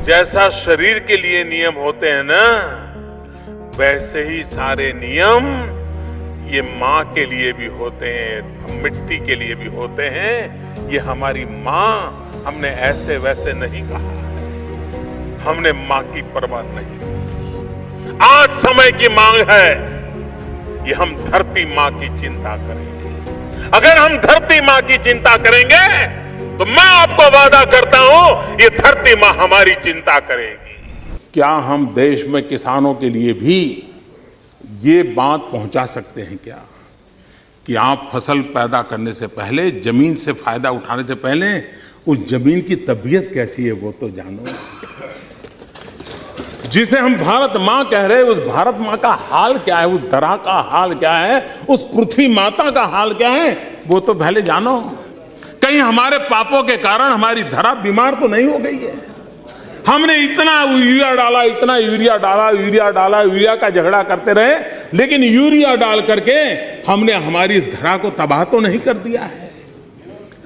जैसा शरीर के लिए नियम होते हैं ना, वैसे ही सारे नियम ये माँ के लिए भी होते हैं, मिट्टी के लिए भी होते हैं। ये हमारी माँ, हमने ऐसे वैसे नहीं कहा है, हमने माँ की परवाह नहीं की। आज समय की मांग है कि हम धरती माँ की चिंता करेंगे। अगर हम धरती माँ की चिंता करेंगे तो मैं आपको वादा करता हूं, ये धरती माँ हमारी चिंता करेगी। क्या हम देश में किसानों के लिए भी ये बात पहुंचा सकते हैं क्या कि आप फसल पैदा करने से पहले, जमीन से फायदा उठाने से पहले उस जमीन की तबीयत कैसी है वो तो जानो। जिसे हम भारत माँ कह रहे हैं, उस भारत माँ का हाल क्या है, उस धरा का हाल क्या है, उस पृथ्वी माता का हाल क्या है, वो तो पहले जानो। कहीं हमारे पापों के कारण हमारी धरा बीमार तो नहीं हो गई है। हमने इतना यूरिया डाला, इतना यूरिया डाला, यूरिया डाला, यूरिया का झगड़ा करते रहे, लेकिन यूरिया डाल करके हमने हमारी इस धरा को तबाह तो नहीं कर दिया है।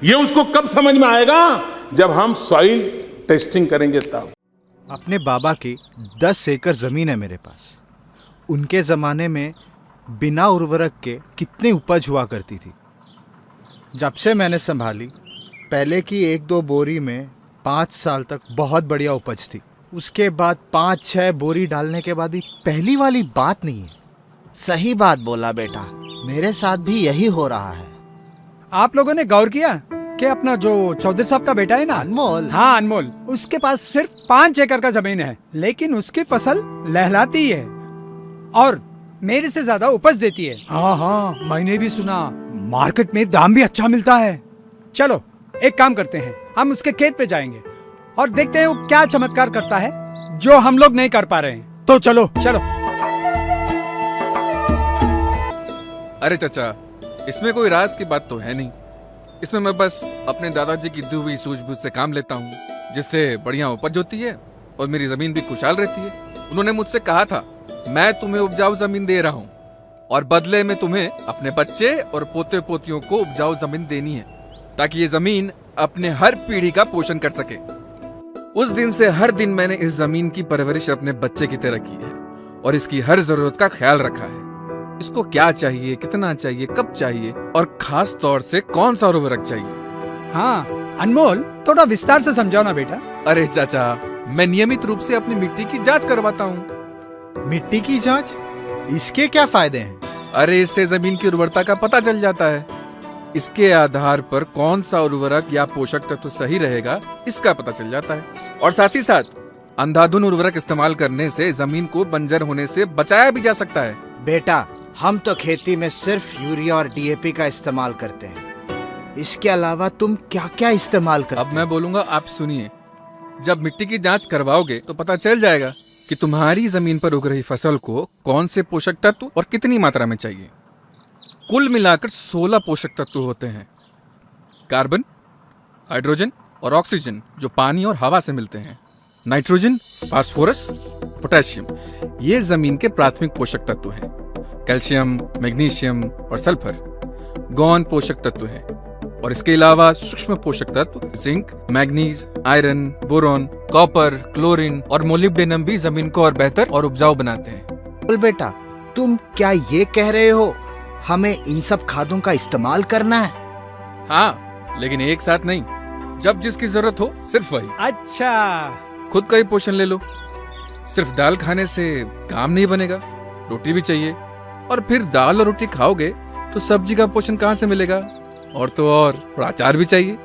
ये उसको कब समझ में आएगा? जब हम सॉइल टेस्टिंग करेंगे तब। अपने बाबा की 10 एकड़ जमीन है मेरे पास। उनके जमाने में बिना उर्वरक के कितनी उपज हुआ करती थी। जब से मैंने संभाली, पहले की 1-2 बोरी में 5 साल तक बहुत बढ़िया उपज थी। उसके बाद 5-6 बोरी डालने के बाद भी पहली वाली बात नहीं है। सही बात बोला बेटा, मेरे साथ भी यही हो रहा है। आप लोगों ने गौर किया कि अपना जो चौधरी साहब का बेटा है ना, अनमोल, हाँ अनमोल, उसके पास सिर्फ 5 एकड़ का जमीन है, लेकिन उसकी फसल लहलाती है और मेरे से ज्यादा उपज देती है। हाँ हाँ, मैंने भी सुना मार्केट में दाम भी अच्छा मिलता है। चलो एक काम करते हैं, हम उसके खेत पे जाएंगे और देखते हैं वो क्या चमत्कार करता है जो हम लोग नहीं कर पा रहे हैं। तो चलो चलो। अरे चाचा, इसमें कोई राज की बात तो है नहीं। इसमें मैं बस अपने दादाजी की दी हुई सूझबूझ से काम लेता हूँ, जिससे बढ़िया उपज होती है और मेरी जमीन भी खुशहाल रहती है। उन्होंने मुझसे कहा था, मैं तुम्हें उपजाऊ जमीन दे रहा हूँ और बदले में तुम्हें अपने बच्चे और पोते पोतियों को उपजाऊ जमीन देनी है, ताकि ये जमीन अपने हर पीढ़ी का पोषण कर सके। उस दिन से हर दिन मैंने इस जमीन की परवरिश अपने बच्चे की तरह की है और इसकी हर जरूरत का ख्याल रखा है। इसको क्या चाहिए, कितना चाहिए, कब चाहिए और खास तौर से कौन सा उर्वरक चाहिए। हाँ अनमोल, थोड़ा विस्तार से समझाओ ना बेटा। अरे चाचा, मैं नियमित रूप से अपनी मिट्टी की जांच करवाता हूँ। मिट्टी की जांच? इसके क्या फायदे हैं? अरे इससे जमीन की उर्वरता का पता चल जाता है। इसके आधार पर कौन सा उर्वरक या पोषक तत्व सही रहेगा, इसका पता चल जाता है। और साथ ही साथ अंधाधुंध उर्वरक इस्तेमाल करने से जमीन को बंजर होने से बचाया भी जा सकता है। बेटा, हम तो खेती में सिर्फ यूरिया और डीएपी का इस्तेमाल करते हैं। इसके अलावा तुम क्या क्या इस्तेमाल करते? अब मैं बोलूंगा, आप सुनिए। जब मिट्टी की जांच करवाओगे तो पता चल जाएगा कि तुम्हारी जमीन पर उग रही फसल को कौन से पोषक तत्व और कितनी मात्रा में चाहिए। कुल मिलाकर 16 पोषक तत्व होते हैं। कार्बन, हाइड्रोजन और ऑक्सीजन जो पानी और हवा से मिलते हैं, नाइट्रोजन, फास्फोरस, पोटेशियम ये जमीन के प्राथमिक पोषक तत्व हैं। कैल्शियम, मैग्नीशियम और सल्फर गौण पोषक तत्व हैं। और इसके अलावा सूक्ष्म पोषक तत्व zinc, manganese, iron, boron, copper, chlorine और मोलिब्डेनम भी जमीन को और बेहतर और उपजाऊ बनाते हैं। बेटा, तुम क्या ये कह रहे हो हमें इन सब खादों का इस्तेमाल करना है? हाँ, लेकिन एक साथ नहीं, जब जिसकी जरूरत हो सिर्फ वही। अच्छा, खुद का ही पोषण ले लो। सिर्फ दाल खाने से काम नहीं बनेगा, रोटी भी चाहिए। और फिर दाल और रोटी खाओगे तो सब्जी का पोषण कहाँ से मिलेगा? और तो और थोड़ा अचार भी चाहिए।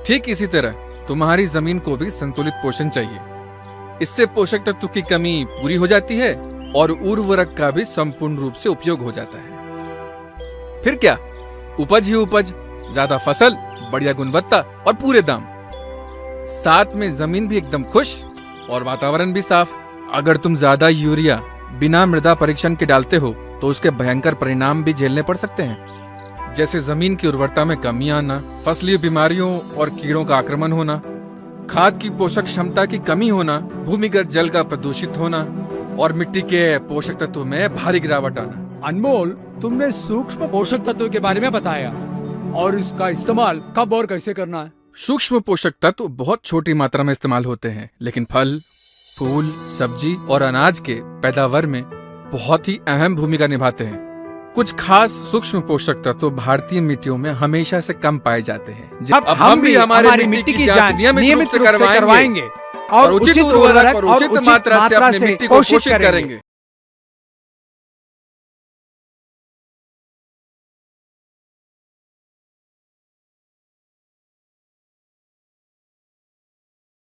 ठीक इसी तरह तुम्हारी जमीन को भी संतुलित पोषण चाहिए। इससे पोषक तत्व की कमी पूरी हो जाती है और उर्वरक का भी संपूर्ण रूप से उपयोग हो जाता है। फिर क्या, उपज ही उपज, ज्यादा फसल, बढ़िया गुणवत्ता और पूरे दाम। साथ में जमीन भी एकदम खुश और वातावरण भी साफ। अगर तुम ज्यादा यूरिया बिना मृदा परीक्षण के डालते हो तो उसके भयंकर परिणाम भी झेलने पड़ सकते हैं, जैसे जमीन की उर्वरता में कमी आना, फसली बीमारियों और कीड़ों का आक्रमण होना, खाद की पोषक क्षमता की कमी होना, भूमिगत जल का प्रदूषित होना और मिट्टी के पोषक तत्व में भारी गिरावट आना। अनमोल, तुमने सूक्ष्म पोषक तत्व के बारे में बताया और इसका इस्तेमाल कब और कैसे करना है? सूक्ष्म पोषक तत्व बहुत छोटी मात्रा में इस्तेमाल होते हैं, लेकिन फल, फूल, सब्जी और अनाज के पैदावार में बहुत ही अहम भूमिका निभाते हैं। कुछ खास सूक्ष्म पोषक तत्व भारतीय मिट्टियों में हमेशा से कम पाए जाते हैं। अब हम भी हमारी मिट्टी की जांच नियमित रूप से करवाएंगे और उचित उर्वरक और उचित मात्रा से अपनी मिट्टी को पोषित करेंगे।